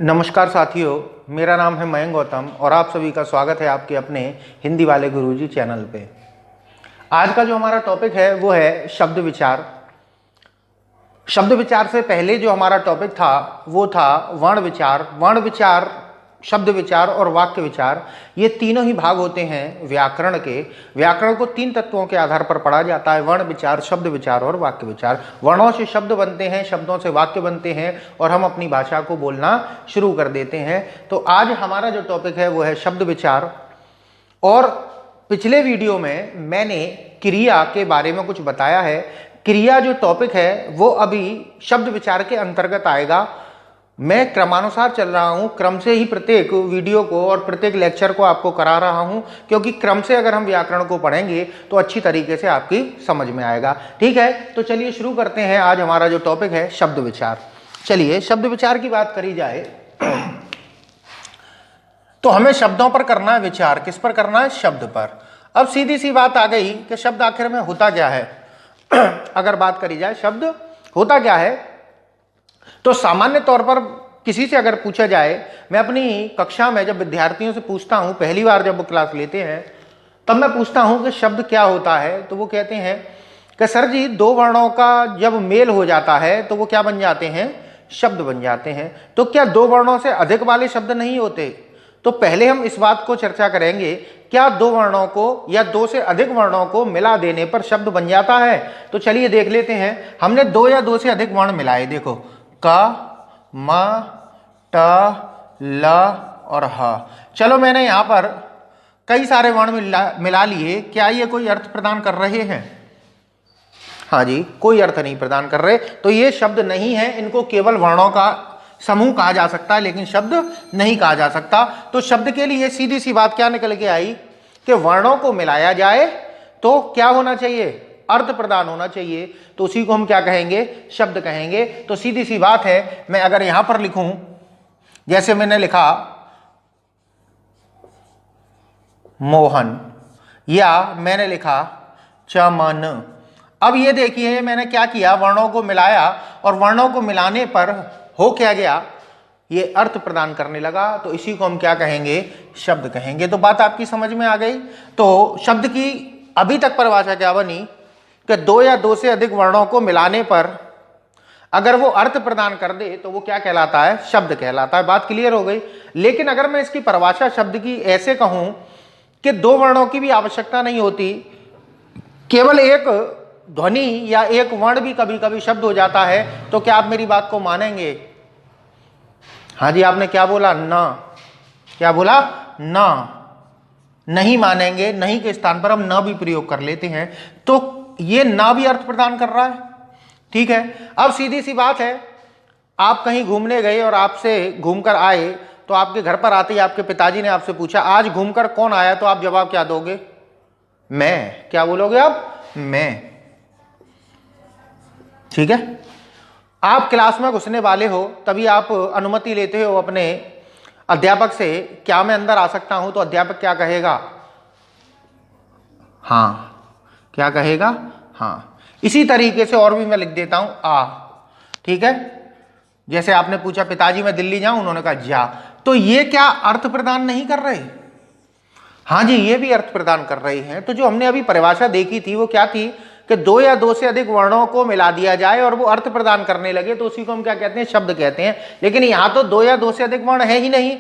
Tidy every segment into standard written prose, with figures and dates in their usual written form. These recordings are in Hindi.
नमस्कार साथियों, मेरा नाम है मयंक गौतम और आप सभी का स्वागत है आपके अपने हिंदी वाले गुरुजी चैनल पे। आज का जो हमारा टॉपिक है वो है शब्द विचार। शब्द विचार से पहले जो हमारा टॉपिक था वो था वर्ण विचार। वर्ण विचार, शब्द विचार और वाक्य विचार, ये तीनों ही भाग होते हैं व्याकरण के। व्याकरण को तीन तत्वों के आधार पर पढ़ा जाता है: वर्ण विचार, शब्द विचार और वाक्य विचार। वर्णों से शब्द बनते हैं, शब्दों से वाक्य बनते हैं और हम अपनी भाषा को बोलना शुरू कर देते हैं। तो आज हमारा जो टॉपिक है वो है शब्द विचार। और पिछले वीडियो में मैंने क्रिया के बारे में कुछ बताया है। क्रिया जो टॉपिक है वो अभी शब्द विचार के अंतर्गत आएगा। मैं क्रमानुसार चल रहा हूं, क्रम से ही प्रत्येक वीडियो को और प्रत्येक लेक्चर को आपको करा रहा हूं, क्योंकि क्रम से अगर हम व्याकरण को पढ़ेंगे तो अच्छी तरीके से आपकी समझ में आएगा। ठीक है, तो चलिए शुरू करते हैं। आज हमारा जो टॉपिक है शब्द विचार। चलिए शब्द विचार की बात करी जाए तो हमें शब्दों पर करना है विचार। किस पर करना है? शब्द पर। अब सीधी सी बात आ गई कि शब्द आखिर में होता क्या है। अगर बात करी जाए शब्द होता क्या है, तो सामान्य तौर पर किसी से अगर पूछा जाए, मैं अपनी कक्षा में जब विद्यार्थियों से पूछता हूं, पहली बार जब वो क्लास लेते हैं तब मैं पूछता हूं कि शब्द क्या होता है, तो वो कहते हैं कि सर जी, दो वर्णों का जब मेल हो जाता है तो वो क्या बन जाते हैं? शब्द बन जाते हैं। तो क्या दो वर्णों से अधिक वाले शब्द नहीं होते? तो पहले हम इस बात को चर्चा करेंगे, क्या दो वर्णों को या दो से अधिक वर्णों को मिला देने पर शब्द बन जाता है? तो चलिए देख लेते हैं। हमने दो या दो से अधिक वर्ण मिलाए। देखो, क, म, ट, ल और ह। चलो, मैंने यहां पर कई सारे वर्ण मिला लिए। क्या ये कोई अर्थ प्रदान कर रहे हैं? हाँ जी, कोई अर्थ नहीं प्रदान कर रहे। तो ये शब्द नहीं है, इनको केवल वर्णों का समूह कहा जा सकता है, लेकिन शब्द नहीं कहा जा सकता। तो शब्द के लिए सीधी सी बात क्या निकल के आई कि वर्णों को मिलाया जाए तो क्या होना चाहिए? अर्थ प्रदान होना चाहिए। तो उसी को हम क्या कहेंगे? शब्द कहेंगे। तो सीधी सी बात है, मैं अगर यहां पर लिखूं, जैसे मैंने लिखा मोहन, या मैंने लिखा चमन। अब ये देखिए, मैंने क्या किया? वर्णों को मिलाया और वर्णों को मिलाने पर हो क्या गया? ये अर्थ प्रदान करने लगा। तो इसी को हम क्या कहेंगे? शब्द कहेंगे। तो बात आपकी समझ में आ गई। तो शब्द की अभी तक परिभाषा क्या बनी कि दो या दो से अधिक वर्णों को मिलाने पर अगर वो अर्थ प्रदान कर दे तो वो क्या कहलाता है? शब्द कहलाता है। बात क्लियर हो गई। लेकिन अगर मैं इसकी परिभाषा शब्द की ऐसे कहूं कि दो वर्णों की भी आवश्यकता नहीं होती, केवल एक ध्वनि या एक वर्ण भी कभी कभी शब्द हो जाता है, तो क्या आप मेरी बात को मानेंगे? हाँ जी, आपने क्या बोला? ना। क्या बोला? ना। नहीं मानेंगे। नहीं के स्थान पर हम ना भी प्रयोग कर लेते हैं। तो ये ना भी अर्थ प्रदान कर रहा है। ठीक है, अब सीधी सी बात है, आप कहीं घूमने गए और आपसे घूमकर आए, तो आपके घर पर आते ही आपके पिताजी ने आपसे पूछा, आज घूमकर कौन आया? तो आप जवाब क्या दोगे? मैं। क्या बोलोगे आप? मैं। ठीक है, आप क्लास में घुसने वाले हो, तभी आप अनुमति लेते हो अपने अध्यापक से, क्या मैं अंदर आ सकता हूं? तो अध्यापक क्या कहेगा? हाँ। क्या कहेगा? हाँ। इसी तरीके से और भी मैं लिख देता हूं, आ। ठीक है, जैसे आपने पूछा पिताजी मैं दिल्ली जाऊं, उन्होंने कहा जा। तो ये क्या अर्थ प्रदान नहीं कर रहे? हाँ जी, ये भी अर्थ प्रदान कर रहे हैं। तो जो हमने अभी परिभाषा देखी थी वो क्या थी कि दो या दो से अधिक वर्णों को मिला दिया जाए और वो अर्थ प्रदान करने लगे, तो उसी को हम क्या कहते हैं? शब्द कहते हैं। लेकिन यहां तो दो या दो से अधिक वर्ण है ही नहीं।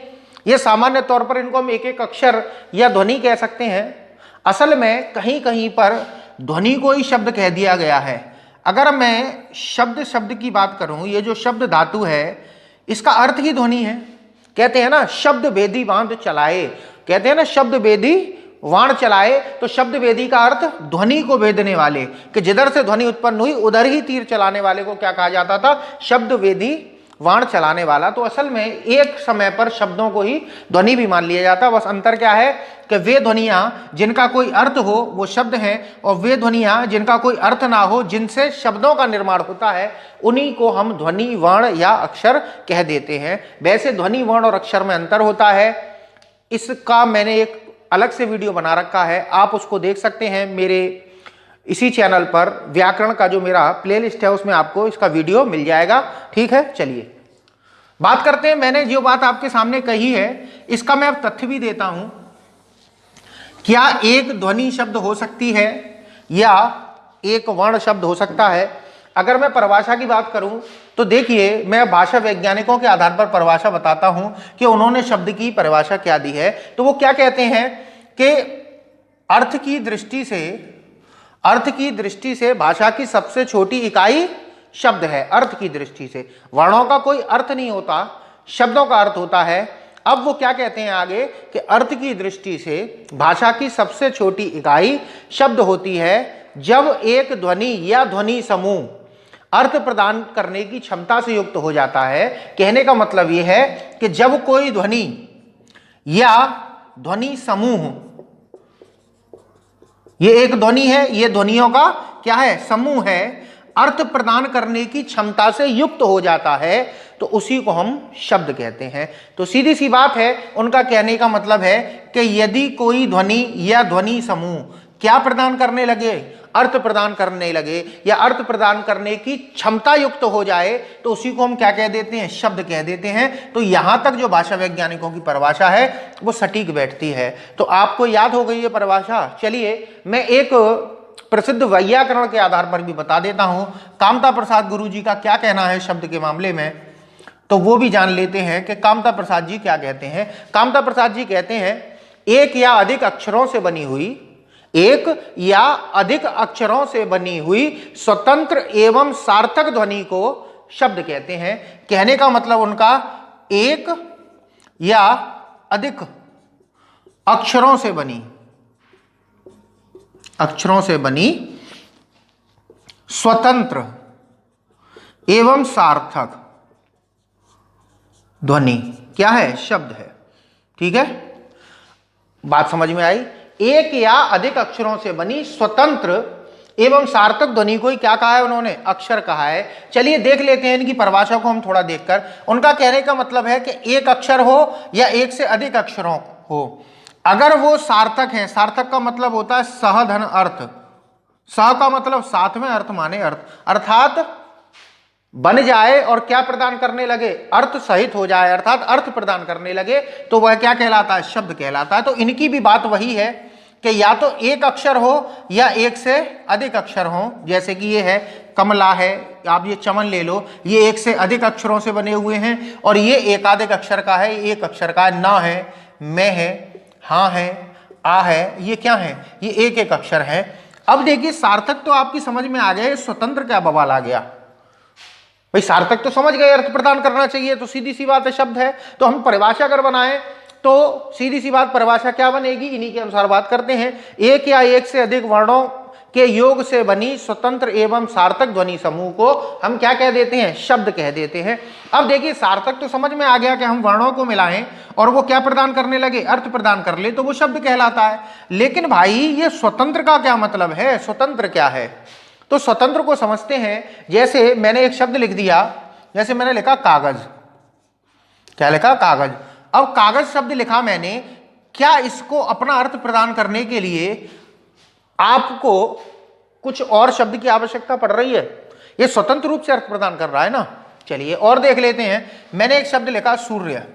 ये सामान्य तौर पर इनको हम एक एक अक्षर या ध्वनि कह सकते हैं। असल में कहीं कहीं पर ध्वनि को ही शब्द कह दिया गया है। अगर मैं शब्द की बात करूं, ये जो शब्द धातु है इसका अर्थ ही ध्वनि है। कहते हैं ना, शब्द भेदी बांध चलाए। कहते हैं ना, शब्द भेदी वाण चलाए। तो शब्द वेदी का अर्थ ध्वनि को भेदने वाले, कि जिधर से ध्वनि उत्पन्न हुई उधर ही तीर चलाने वाले को क्या कहा जाता था? शब्द वेदी वाण चलाने वाला। तो असल में एक समय पर शब्दों को ही ध्वनि भी मान लिया जाता है। बस अंतर क्या है कि वे ध्वनियां जिनका कोई अर्थ हो वो शब्द हैं, और वे ध्वनियां जिनका कोई अर्थ ना हो, जिनसे शब्दों का निर्माण होता है, उन्हीं को हम ध्वनि, वर्ण या अक्षर कह देते हैं। वैसे ध्वनि, वर्ण और अक्षर में अंतर होता है। इसका मैंने एक अलग से वीडियो बना रखा है, आप उसको देख सकते हैं मेरे इसी चैनल पर। व्याकरण का जो मेरा प्लेलिस्ट है उसमें आपको इसका वीडियो मिल जाएगा। ठीक है, चलिए बात करते हैं, मैंने जो बात आपके सामने कही है इसका मैं अब तथ्य भी देता हूं। क्या एक ध्वनि शब्द हो सकती है या एक वर्ण शब्द हो सकता है? अगर मैं परिभाषा की बात करूं तो देखिए, मैं भाषा वैज्ञानिकों के आधार पर परिभाषा बताता हूं कि उन्होंने शब्द की परिभाषा क्या दी है। तो वो क्या कहते हैं कि अर्थ की दृष्टि से भाषा की सबसे छोटी इकाई शब्द है। अर्थ की दृष्टि से वर्णों का कोई अर्थ नहीं होता, शब्दों का अर्थ होता है। अब वो क्या कहते हैं आगे कि अर्थ की दृष्टि से भाषा की सबसे छोटी इकाई शब्द होती है जब एक ध्वनि या ध्वनि समूह अर्थ प्रदान करने की क्षमता से युक्त हो जाता है। कहने का मतलब यह है कि जब कोई ध्वनि या ध्वनि समूह, ये एक ध्वनि है, ये ध्वनियों का क्या है, समूह है, अर्थ प्रदान करने की क्षमता से युक्त हो जाता है तो उसी को हम शब्द कहते हैं। तो सीधी सी बात है, उनका कहने का मतलब है कि यदि कोई ध्वनि या ध्वनि समूह क्या प्रदान करने लगे, अर्थ प्रदान करने लगे या अर्थ प्रदान करने की क्षमता युक्त हो जाए तो उसी को हम क्या कह देते हैं, शब्द कह देते हैं। तो यहां तक जो भाषा वैज्ञानिकों की परिभाषा है वो सटीक बैठती है। तो आपको याद हो गई है परिभाषा। चलिए मैं एक प्रसिद्ध वैयाकरण के आधार पर भी बता देता हूं, कामता प्रसाद गुरु जी का क्या कहना है शब्द के मामले में, तो वो भी जान लेते हैं कि कामता प्रसाद जी क्या कहते हैं। कामता प्रसाद जी कहते हैं एक या अधिक अक्षरों से बनी हुई, एक या अधिक अक्षरों से बनी हुई स्वतंत्र एवं सार्थक ध्वनि को शब्द कहते हैं। कहने का मतलब उनका एक या अधिक अक्षरों से बनी स्वतंत्र एवं सार्थक ध्वनि क्या है, शब्द है। ठीक है, बात समझ में आई। एक या अधिक अक्षरों से बनी स्वतंत्र एवं सार्थक ध्वनि को ही क्या कहा है उन्होंने, अक्षर कहा है। चलिए देख लेते हैं इनकी परिभाषा को हम थोड़ा देखकर। उनका कहने का मतलब है कि एक अक्षर हो या एक से अधिक अक्षरों हो, अगर वो सार्थक हैं, सार्थक का मतलब होता है सह धन अर्थ, सह का मतलब साथ में, अर्थ माने अर्थ, अर्थात बन जाए और क्या प्रदान करने लगे, अर्थ सहित हो जाए, अर्थात अर्थ प्रदान करने लगे, तो वह क्या कहलाता है, शब्द कहलाता है। तो इनकी भी बात वही है कि या तो एक अक्षर हो या एक से अधिक अक्षर हो। जैसे कि ये है कमला है, आप ये चमन ले लो, ये एक से अधिक अक्षरों से बने हुए हैं और ये एकाधिक अक्षर का है, एक अक्षर का है। ना है, मैं है, हाँ है, आ है, ये क्या है, ये एक एक अक्षर है। अब देखिए सार्थक तो आपकी समझ में आ गया, स्वतंत्र क्या बवाल आ गया भाई। सार्थक तो समझ गए, अर्थ प्रदान करना चाहिए, तो सीधी सी बात है शब्द है। तो हम परिभाषा अगर बनाएं तो सीधी सी बात परिभाषा क्या बनेगी, इन्हीं के अनुसार बात करते हैं। एक या एक से अधिक वर्णों के योग से बनी स्वतंत्र एवं सार्थक ध्वनि समूह को हम क्या कह देते हैं, शब्द कह देते हैं। अब देखिए सार्थक तो समझ में आ गया कि हम वर्णों को मिलाएं और वो क्या प्रदान करने लगे, अर्थ प्रदान कर ले, तो वो शब्द कहलाता है। लेकिन भाई ये स्वतंत्र का क्या मतलब है, स्वतंत्र क्या है? तो स्वतंत्र को समझते हैं, जैसे मैंने एक शब्द लिख दिया, जैसे मैंने लिखा कागज, क्या लिखा, कागज। अब कागज शब्द लिखा मैंने, क्या इसको अपना अर्थ प्रदान करने के लिए आपको कुछ और शब्द की आवश्यकता पड़ रही है? ये स्वतंत्र रूप से अर्थ प्रदान कर रहा है ना। चलिए और देख लेते हैं। मैंने एक शब्द लिखा सूर्य,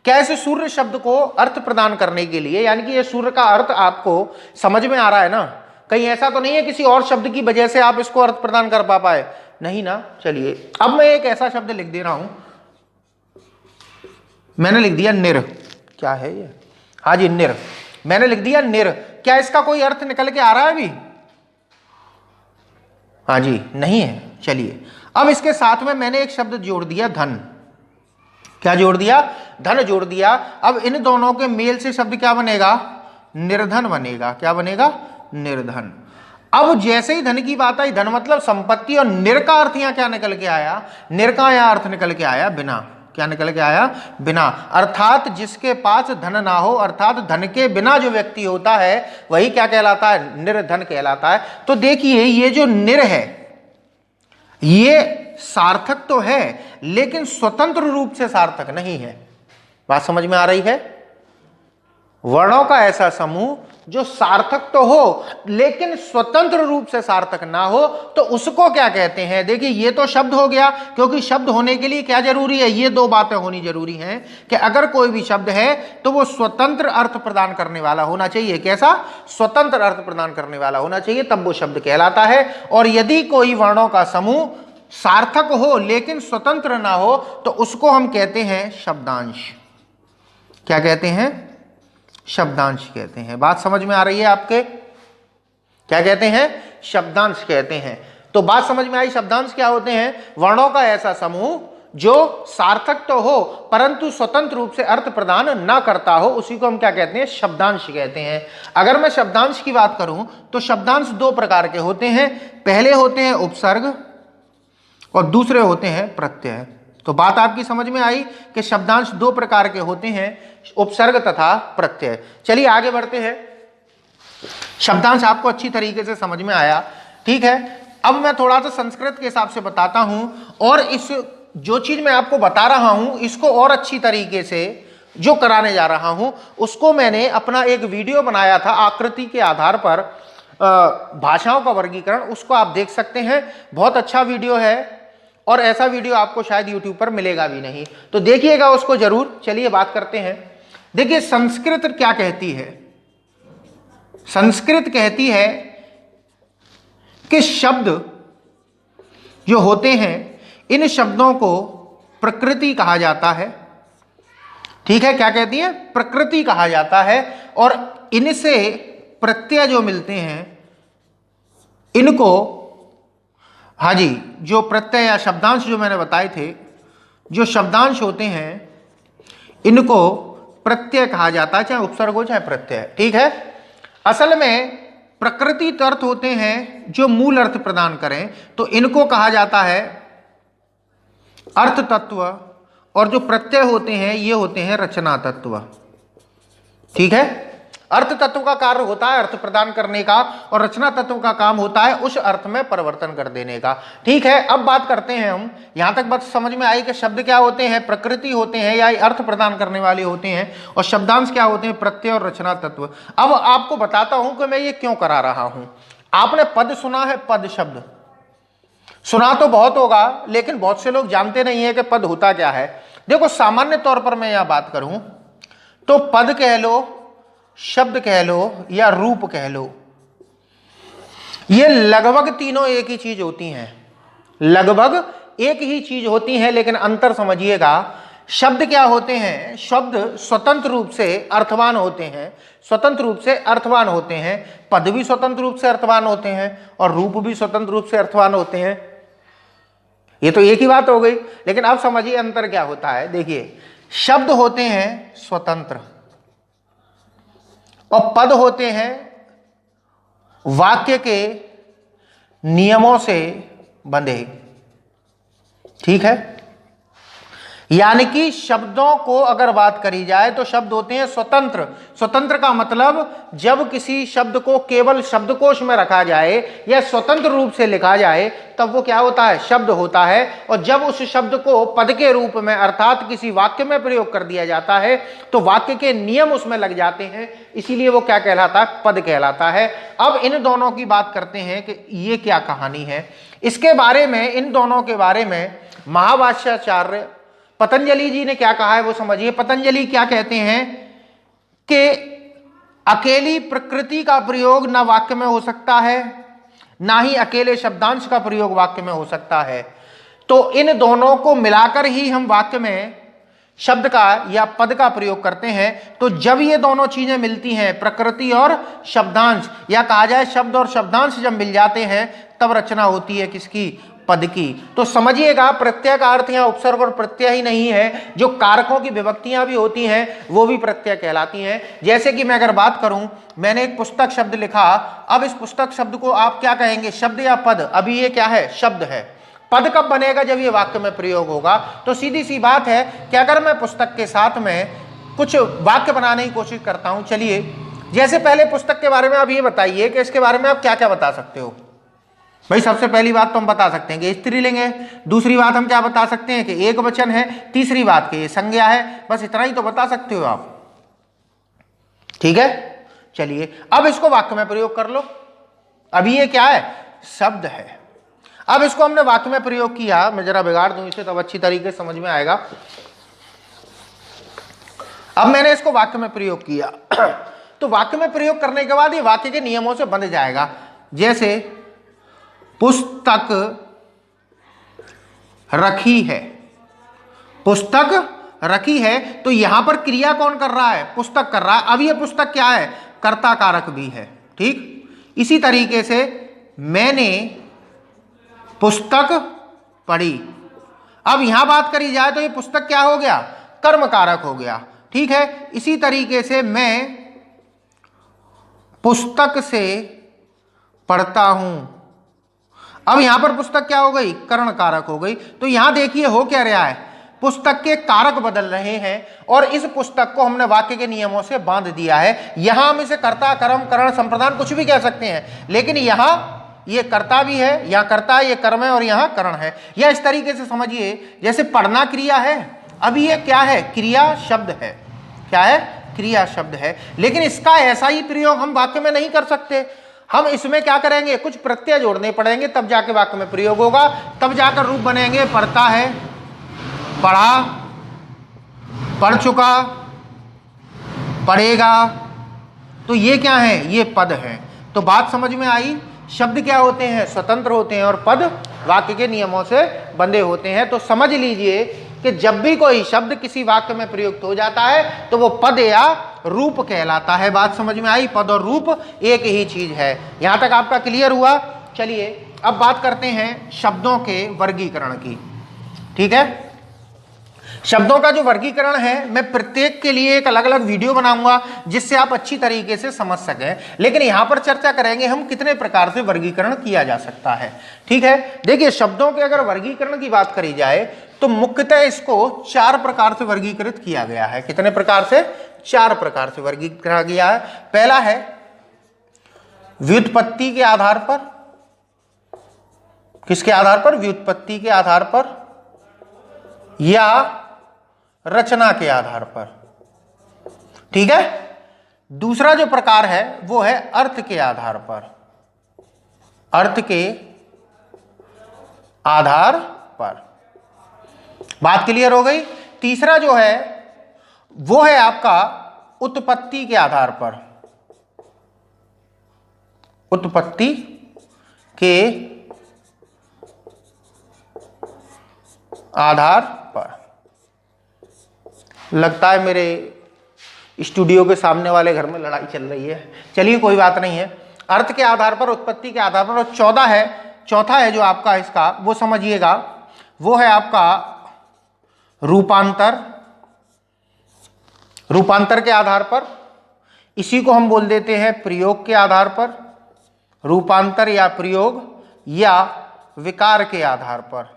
क्या इस सूर्य शब्द को अर्थ प्रदान करने के लिए, यानी कि ये सूर्य का अर्थ आपको समझ में आ रहा है ना, कहीं ऐसा तो नहीं है किसी और शब्द की वजह से आप इसको अर्थ प्रदान कर पाए, नहीं ना। चलिए अब मैं एक ऐसा शब्द लिख दे रहा हूं, मैंने लिख दिया निर, क्या है ये, हाँ जी निर, मैंने लिख दिया निर। क्या इसका कोई अर्थ निकल के आ रहा है अभी? हाँ जी नहीं है। चलिए अब इसके साथ में मैंने एक शब्द जोड़ दिया धन, क्या जोड़ दिया, धन जोड़ दिया। अब इन दोनों के मेल से शब्द क्या बनेगा, निर्धन बनेगा। क्या बनेगा, निर्धन। अब जैसे ही धन की बात आई, धन मतलब संपत्ति, और निर का अर्थ यहां क्या निकल के आया, निर का यहां अर्थ निकल के आया बिना। क्या निकल के आया, बिना। अर्थात जिसके पास धन ना हो, अर्थात धन के बिना जो व्यक्ति होता है वही क्या कहलाता है, निर्धन कहलाता है। तो देखिए ये जो निर है ये सार्थक तो है लेकिन स्वतंत्र रूप से सार्थक नहीं है। बात समझ में आ रही है? वर्णों का ऐसा समूह जो सार्थक तो हो लेकिन स्वतंत्र रूप से सार्थक ना हो, तो उसको क्या कहते हैं? देखिए ये तो शब्द हो गया, क्योंकि शब्द होने के लिए क्या जरूरी है? ये दो बातें होनी जरूरी हैं कि अगर कोई भी शब्द है तो वो स्वतंत्र अर्थ प्रदान करने वाला होना चाहिए। कैसा? स्वतंत्र अर्थ प्रदान करने वाला होना चाहिए, तब वो शब्द कहलाता है। और यदि कोई वर्णों का समूह सार्थक हो लेकिन स्वतंत्र ना हो तो उसको हम कहते हैं शब्दांश। क्या कहते हैं? शब्दांश कहते हैं। बात समझ में आ रही है आपके? क्या कहते हैं? शब्दांश कहते हैं। तो बात समझ में आई? शब्दांश क्या होते हैं? वर्णों का ऐसा समूह जो सार्थक तो हो परंतु स्वतंत्र रूप से अर्थ प्रदान ना करता हो, उसी को हम क्या कहते हैं? शब्दांश कहते हैं। अगर मैं शब्दांश की बात करूं तो शब्दांश दो प्रकार के होते हैं। पहले होते हैं उपसर्ग और दूसरे होते हैं प्रत्यय। तो बात आपकी समझ में आई कि शब्दांश दो प्रकार के होते हैं, उपसर्ग तथा प्रत्यय। चलिए आगे बढ़ते हैं। शब्दांश आपको अच्छी तरीके से समझ में आया, ठीक है। अब मैं थोड़ा सा संस्कृत के हिसाब से बताता हूं, और इस जो चीज मैं आपको बता रहा हूं इसको और अच्छी तरीके से जो कराने जा रहा हूं उसको मैंने अपना एक वीडियो बनाया था आकृति के आधार पर भाषाओं का वर्गीकरण, उसको आप देख सकते हैं। बहुत अच्छा वीडियो है और ऐसा वीडियो आपको शायद YouTube पर मिलेगा भी नहीं, तो देखिएगा उसको जरूर। चलिए बात करते हैं। देखिए संस्कृत क्या कहती है? संस्कृत कहती है कि शब्द जो होते हैं इन शब्दों को प्रकृति कहा जाता है, ठीक है। क्या कहती है? प्रकृति कहा जाता है। और इनसे प्रत्यय जो मिलते हैं इनको, हाँ जी, जो प्रत्यय या शब्दांश जो मैंने बताए थे, जो शब्दांश होते हैं इनको प्रत्यय कहा जाता है, चाहे उपसर्ग हो चाहे प्रत्यय, ठीक है। असल में प्रकृति अर्थ होते हैं जो मूल अर्थ प्रदान करें, तो इनको कहा जाता है अर्थ तत्व, और जो प्रत्यय होते हैं ये होते हैं रचना तत्व, ठीक है। अर्थ तत्व का कार्य होता है अर्थ प्रदान करने का, और रचना तत्व का काम होता है उस अर्थ में परिवर्तन कर देने का, ठीक है। अब बात करते हैं हम, यहां तक बात समझ में आई कि शब्द क्या होते हैं? प्रकृति होते हैं या अर्थ प्रदान करने वाले होते हैं, और शब्दांश क्या होते हैं? प्रत्यय और रचना तत्व। अब आपको बताता हूं कि मैं ये क्यों करा रहा हूं। आपने पद सुना है? पद शब्द सुना तो बहुत होगा, लेकिन बहुत से लोग जानते नहीं है कि पद होता क्या है। देखो सामान्य तौर पर मैं यहां बात करूं तो पद कह लो, शब्द कह लो या रूप कह लो, ये लगभग तीनों एक ही चीज होती हैं। लगभग एक ही चीज होती हैं, लेकिन अंतर समझिएगा। शब्द क्या होते हैं? शब्द स्वतंत्र रूप से अर्थवान होते हैं, स्वतंत्र रूप से अर्थवान होते हैं। पद भी स्वतंत्र रूप से अर्थवान होते हैं और रूप भी स्वतंत्र रूप से अर्थवान होते हैं। ये तो एक ही बात हो गई, लेकिन अब समझिए अंतर क्या होता है। देखिए शब्द होते हैं स्वतंत्र और पद होते हैं वाक्य के नियमों से बंधे, ठीक है। यानी कि शब्दों को अगर बात करी जाए तो शब्द होते हैं स्वतंत्र। स्वतंत्र का मतलब जब किसी शब्द को केवल शब्दकोश में रखा जाए या स्वतंत्र रूप से लिखा जाए तब वो क्या होता है? शब्द होता है। और जब उस शब्द को पद के रूप में अर्थात किसी वाक्य में प्रयोग कर दिया जाता है तो वाक्य के नियम उसमें लग जाते हैं, इसीलिए वो क्या कहलाता है? पद कहलाता है। अब इन दोनों की बात करते हैं कि ये क्या कहानी है। इसके बारे में, इन दोनों के बारे में महाभाष्याचार्य पतंजलि जी ने क्या कहा है वो समझिए। पतंजलि क्या कहते हैं कि अकेली प्रकृति का प्रयोग ना वाक्य में हो सकता है, ना ही अकेले शब्दांश का प्रयोग वाक्य में हो सकता है। तो इन दोनों को मिलाकर ही हम वाक्य में शब्द का या पद का प्रयोग करते हैं। तो जब ये दोनों चीजें मिलती हैं, प्रकृति और शब्दांश, या कहा जाए शब्द और शब्दांश जब मिल जाते हैं तब रचना होती है किसकी? पद की। तो समझिएगा प्रत्यय का अर्थ यहाँ उपसर्ग और प्रत्यय ही नहीं है, जो कारकों की विभक्तियां भी होती हैं वो भी प्रत्यय कहलाती हैं। जैसे कि मैं अगर बात करूं, मैंने एक पुस्तक शब्द लिखा, अब इस पुस्तक शब्द को आप क्या कहेंगे? शब्द या पद? अभी ये क्या है? शब्द है। पद कब बनेगा? जब ये वाक्य में प्रयोग होगा। तो सीधी सी बात है कि अगर मैं पुस्तक के साथ में कुछ वाक्य बनाने की कोशिश करता हूं, चलिए जैसे पहले पुस्तक के बारे में आप ये बताइए कि इसके बारे में आप क्या क्या बता सकते हो। भाई सबसे पहली बात तो हम बता सकते हैं कि स्त्रीलिंग है, दूसरी बात हम क्या बता सकते हैं कि एक वचन है, तीसरी बात कि ये संज्ञा है। बस इतना ही तो बता सकते हो आप, ठीक है। चलिए अब इसको वाक्य में प्रयोग कर लो। अभी ये क्या है, शब्द है। अब इसको हमने वाक्य में प्रयोग किया, मैं जरा बिगाड़ दूं इसे तब अच्छी तरीके से समझ में आएगा। अब मैंने इसको वाक्य में प्रयोग किया तो वाक्य में प्रयोग करने के बाद ये वाक्य के नियमों से बंध जाएगा। जैसे पुस्तक रखी है, पुस्तक रखी है, तो यहां पर क्रिया कौन कर रहा है, पुस्तक कर रहा है। अब ये पुस्तक क्या है, कर्ता कारक भी है। ठीक इसी तरीके से मैंने पुस्तक पढ़ी। अब यहां बात करी जाए तो ये पुस्तक क्या हो गया, कर्म कारक हो गया। ठीक है, इसी तरीके से मैं पुस्तक से पढ़ता हूं। अब यहां पर पुस्तक क्या हो गई, कर्ण कारक हो गई। तो यहां देखिए हो क्या रहा है, पुस्तक के कारक बदल रहे हैं और इस पुस्तक को हमने वाक्य के नियमों से बांध दिया है। यहां हम इसे कर्ता, कर्म, करण, संप्रदान कुछ भी कह सकते हैं, लेकिन यहां ये कर्ता भी है, यहां कर्ता है, ये कर्म है और यहां करण है। या इस तरीके से समझिए जैसे पढ़ना क्रिया है, अब ये क्या है, क्रिया शब्द है। क्या है, क्रिया शब्द है। लेकिन इसका ऐसा ही प्रयोग हम वाक्य में नहीं कर सकते। हम इसमें क्या करेंगे, कुछ प्रत्यय जोड़ने पड़ेंगे, तब जाके वाक्य में प्रयोग होगा, तब जाकर रूप बनेंगे। पढ़ता है, पढ़ा, पढ़ चुका, पढ़ेगा। तो ये क्या है, ये पद है। तो बात समझ में आई। शब्द क्या होते हैं, स्वतंत्र होते हैं और पद वाक्य के नियमों से बंधे होते हैं। तो समझ लीजिए कि जब भी कोई शब्द किसी वाक्य में प्रयुक्त हो जाता है तो वो पद या रूप कहलाता है। बात समझ में आई, पद और रूप एक ही चीज है। यहां तक आपका क्लियर हुआ। चलिए अब बात करते हैं शब्दों के वर्गीकरण की। ठीक है, शब्दों का जो वर्गीकरण है, मैं प्रत्येक के लिए एक अलग अलग वीडियो बनाऊंगा जिससे आप अच्छी तरीके से समझ सकें। लेकिन यहां पर चर्चा करेंगे हम कितने प्रकार से वर्गीकरण किया जा सकता है। ठीक है, देखिए शब्दों के अगर वर्गीकरण की बात करी जाए तो मुख्यतः इसको 4 प्रकार से वर्गीकृत किया गया है। कितने प्रकार से, 4 प्रकार से वर्गीकृत किया है। पहला है व्युत्पत्ति के आधार पर। किसके आधार पर, व्युत्पत्ति के आधार पर या रचना के आधार पर। ठीक है, दूसरा जो प्रकार है वो है अर्थ के आधार पर, अर्थ के आधार पर। बात क्लियर हो गई। तीसरा जो है वो है आपका उत्पत्ति के आधार पर, उत्पत्ति के आधार पर। लगता है मेरे स्टूडियो के सामने वाले घर में लड़ाई चल रही है। चलिए कोई बात नहीं है। अर्थ के आधार पर, उत्पत्ति के आधार पर। और चौथा है जो आपका इसका, वो समझिएगा, वो है आपका रूपांतर, रूपांतर के आधार पर। इसी को हम बोल देते हैं प्रयोग के आधार पर, रूपांतर या प्रयोग या विकार के आधार पर।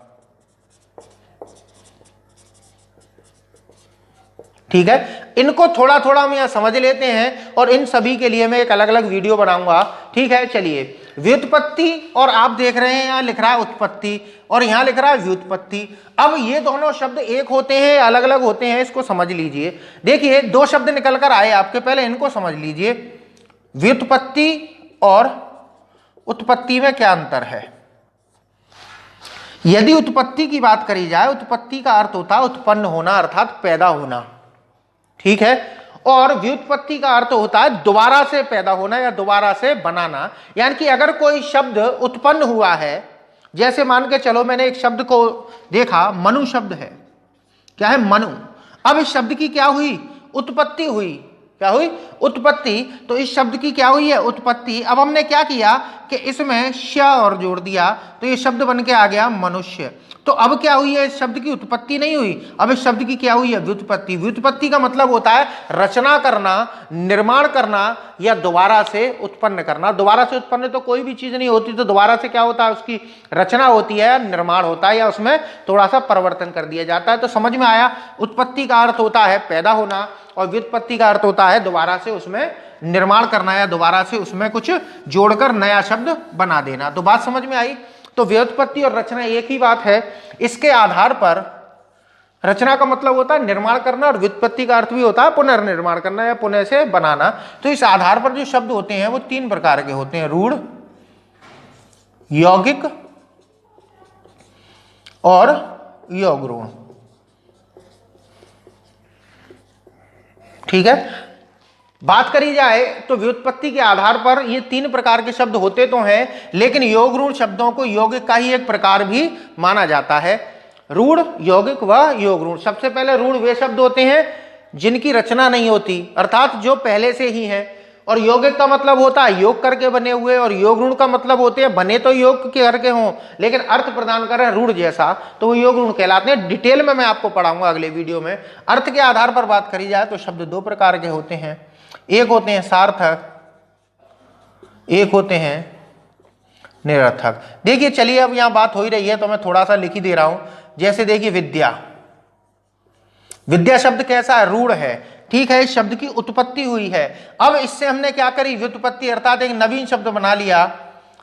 ठीक है, इनको थोड़ा थोड़ा हम यहां समझ लेते हैं और इन सभी के लिए मैं एक अलग अलग वीडियो बनाऊंगा। ठीक है, चलिए व्युत्पत्ति, और आप देख रहे हैं यहां लिख रहा है उत्पत्ति और यहां लिख रहा है व्युत्पत्ति। अब ये दोनों शब्द एक होते हैं, अलग अलग होते हैं, इसको समझ लीजिए। देखिए 2 शब्द निकल कर आए आपके, पहले इनको समझ लीजिए। व्युत्पत्ति और उत्पत्ति में क्या अंतर है। यदि उत्पत्ति की बात करी जाए, उत्पत्ति का अर्थ होता है उत्पन्न होना अर्थात पैदा होना। ठीक है, और व्युत्पत्ति का अर्थ होता है दोबारा से पैदा होना या दोबारा से बनाना। यानी कि अगर कोई शब्द उत्पन्न हुआ है, जैसे मान के चलो मैंने एक शब्द को देखा, मनु शब्द है। क्या है, मनु। अब इस शब्द की क्या हुई, उत्पत्ति हुई। क्या हुई, उत्पत्ति। तो इस शब्द की क्या हुई है, उत्पत्ति। अब हमने क्या किया कि इसमें श और जोड़ दिया तो ये शब्द बन के आ गया मनुष्य। तो अब क्या हुई है, इस शब्द की उत्पत्ति नहीं हुई, अब इस शब्द की क्या हुई है, व्युत्पत्ति। व्युत्पत्ति का मतलब होता है रचना करना, निर्माण करना या दोबारा से उत्पन्न करना। दोबारा से उत्पन्न तो कोई भी चीज नहीं होती, तो दोबारा से क्या होता है, उसकी रचना होती है, निर्माण होता है या उसमें थोड़ा सा परिवर्तन कर दिया जाता है। तो समझ में आया, उत्पत्ति का अर्थ होता है पैदा होना और व्युत्पत्ति का अर्थ होता है दोबारा से उसमें निर्माण करना या दोबारा से उसमें कुछ जोड़कर नया शब्द बना देना। तो बात समझ में आई। तो व्युत्पत्ति और रचना एक ही बात है। इसके आधार पर रचना का मतलब होता है निर्माण करना, और व्युत्पत्ति का अर्थ भी होता है पुनर्निर्माण करना या पुनः से बनाना। तो इस आधार पर जो शब्द होते हैं वो 3 प्रकार के होते हैं, रूढ़, यौगिक और यौगरूढ़। ठीक है, बात करी जाए तो व्युत्पत्ति के आधार पर ये 3 प्रकार के शब्द होते तो हैं, लेकिन यौगरूढ़ शब्दों को यौगिक का ही एक प्रकार भी माना जाता है। रूढ़, यौगिक व यौगरूढ़। सबसे पहले रूढ़ वे शब्द होते हैं जिनकी रचना नहीं होती, अर्थात जो पहले से ही हैं। और यौगिक का मतलब होता है योग करके बने हुए, और यौगरूढ़ का मतलब होते हैं बने तो योग के करके हों लेकिन अर्थ प्रदान कर रहे हैं रूढ़ जैसा, तो वो यौगरूढ़ कहलाते हैं। डिटेल में मैं आपको पढ़ाऊंगा अगले वीडियो में। अर्थ के आधार पर बात करी जाए तो शब्द 2 प्रकार के होते हैं, एक होते हैं सार्थक, एक होते हैं निरर्थक। देखिए चलिए, अब यहां बात हो ही रही है तो मैं थोड़ा सा लिख ही दे रहा हूं। जैसे देखिए विद्या, विद्या शब्द कैसा है, रूढ़ है। ठीक है, इस शब्द की उत्पत्ति हुई है। अब इससे हमने क्या करी, व्युत्पत्ति अर्थात एक नवीन शब्द बना लिया,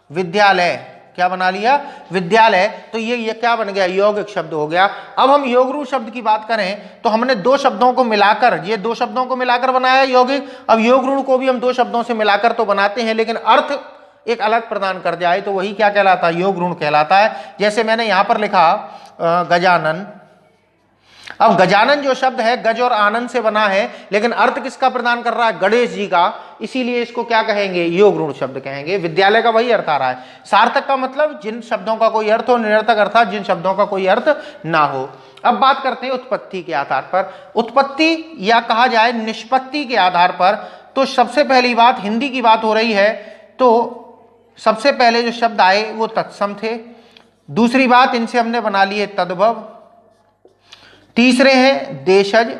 विद्यालय। क्या बना लिया, विद्यालय। तो ये क्या बन गया, यौगिक शब्द हो गया। अब हम यौगरूढ़ शब्द की बात करें तो हमने 2 शब्दों को मिलाकर, ये 2 शब्दों को मिलाकर बनाया यौगिक। अब यौगरूढ़ को भी हम 2 शब्दों से मिलाकर तो बनाते हैं, लेकिन अर्थ एक अलग प्रदान कर जाए तो वही क्या कहलाता है, यौगरूढ़ कहलाता है। जैसे मैंने यहां पर लिखा गजानन। अब गजानन जो शब्द है गज और आनंद से बना है, लेकिन अर्थ किसका प्रदान कर रहा है, गणेश जी का, इसीलिए इसको क्या कहेंगे, यौगरूढ़ शब्द कहेंगे। विद्यालय का वही अर्थ आ रहा है। सार्थक का मतलब जिन शब्दों का कोई अर्थ हो, निरर्थक अर्थात जिन शब्दों का कोई अर्थ ना हो। अब बात करते हैं उत्पत्ति के आधार पर। उत्पत्ति या कहा जाए निष्पत्ति के आधार पर, तो सबसे पहली बात हिंदी की बात हो रही है, तो सबसे पहले जो शब्द आए वो तत्सम थे। दूसरी बात, इनसे हमने बना लिए तद्भव। तीसरे हैं देशज,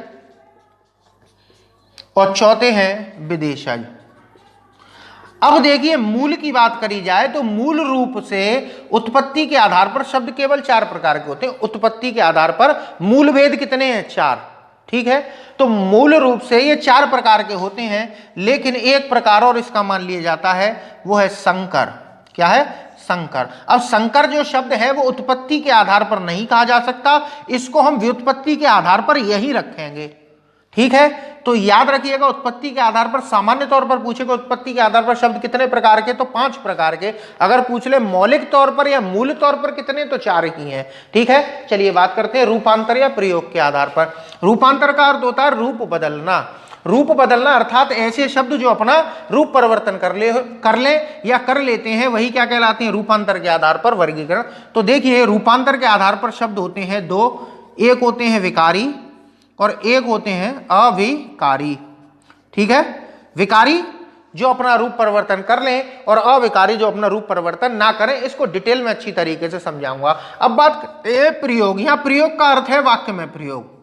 और चौथे हैं विदेशज। अब देखिए मूल की बात करी जाए तो मूल रूप से उत्पत्ति के आधार पर शब्द केवल 4 प्रकार के होते हैं। उत्पत्ति के आधार पर मूल भेद कितने हैं, 4। ठीक है, तो मूल रूप से ये 4 प्रकार के होते हैं, लेकिन एक प्रकार और इसका मान लिया जाता है, वो है संकर। क्या है, संकर। अब संकर जो शब्द है वो उत्पत्ति के आधार पर नहीं कहा जा सकता, इसको हम व्युत्पत्ति के आधार पर यही रखेंगे। ठीक है, तो याद रखिएगा उत्पत्ति के आधार पर, सामान्य तौर पर पूछेगा उत्पत्ति के आधार पर शब्द कितने प्रकार के, तो 5 प्रकार के। अगर पूछ ले मौलिक तौर पर या मूल तौर पर कितने, तो 4 ही हैं। ठीक है, चलिए बात करते हैं रूपांतर या प्रयोग के आधार पर। रूपांतर का अर्थ होता है रूप बदलना। रूप बदलना अर्थात ऐसे शब्द जो अपना रूप परिवर्तन कर ले या कर लेते हैं, वही क्या कहलाते हैं, रूपांतर के आधार पर वर्गीकरण। तो देखिए रूपांतर के आधार पर शब्द होते हैं 2, एक होते हैं विकारी और एक होते हैं अविकारी। ठीक है, विकारी जो अपना रूप परिवर्तन कर लें और अविकारी जो अपना रूप परिवर्तन ना करें। इसको डिटेल में अच्छी तरीके से समझाऊंगा। अब बात करते हैं प्रयोग। यहां प्रयोग का अर्थ है वाक्य में प्रयोग।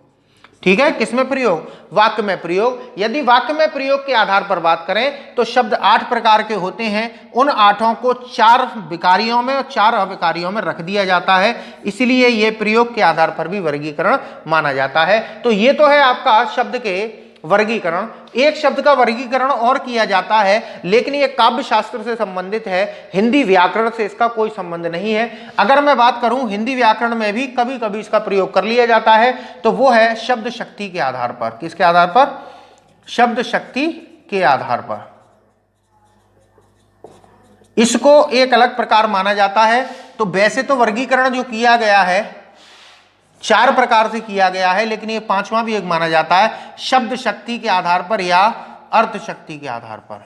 ठीक है, किसमें प्रयोग, वाक्य में प्रयोग। यदि वाक्य में प्रयोग के आधार पर बात करें तो शब्द 8 प्रकार के होते हैं। उन 8 को 4 विकारियों में और 4 अविकारियों में रख दिया जाता है, इसलिए ये प्रयोग के आधार पर भी वर्गीकरण माना जाता है। तो ये तो है आपका शब्द के वर्गीकरण। एक शब्द का वर्गीकरण और किया जाता है, लेकिन ये काव्य शास्त्र से संबंधित है, हिंदी व्याकरण से इसका कोई संबंध नहीं है। अगर मैं बात करूं हिंदी व्याकरण में भी कभी कभी इसका प्रयोग कर लिया जाता है, तो वो है शब्द शक्ति के आधार पर। किसके आधार पर, शब्द शक्ति के आधार पर। इसको एक अलग प्रकार माना जाता है। तो वैसे तो वर्गीकरण जो किया गया है 4 प्रकार से किया गया है, लेकिन ये 5वां भी एक माना जाता है, शब्द शक्ति के आधार पर या अर्थ शक्ति के आधार पर।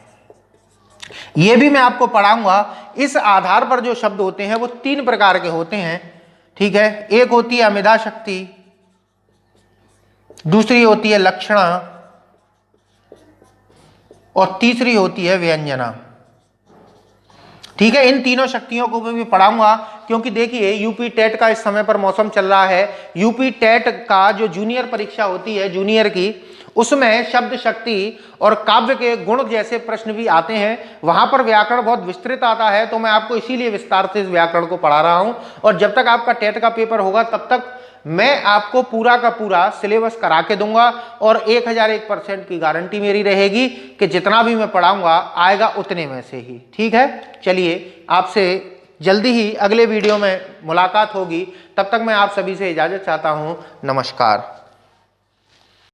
ये भी मैं आपको पढ़ाऊंगा। इस आधार पर जो शब्द होते हैं वो 3 प्रकार के होते हैं। ठीक है, एक होती है अमेधा शक्ति, दूसरी होती है लक्षणा और तीसरी होती है व्यंजना। ठीक है, इन तीनों शक्तियों को भी पढ़ाऊंगा, क्योंकि देखिए यूपी टेट का इस समय पर मौसम चल रहा है। यूपी टेट का जो जूनियर परीक्षा होती है, जूनियर की, उसमें शब्द शक्ति और काव्य के गुण जैसे प्रश्न भी आते हैं। वहां पर व्याकरण बहुत विस्तृत आता है, तो मैं आपको इसीलिए विस्तार से इस व्याकरण को पढ़ा रहा हूं। और जब तक आपका टेट का पेपर होगा तब तक मैं आपको पूरा का पूरा सिलेबस करा के दूंगा, और 1001% की गारंटी मेरी रहेगी कि जितना भी मैं पढ़ाऊंगा आएगा उतने में से ही। ठीक है, चलिए आपसे जल्दी ही अगले वीडियो में मुलाकात होगी। तब तक मैं आप सभी से इजाज़त चाहता हूँ। नमस्कार।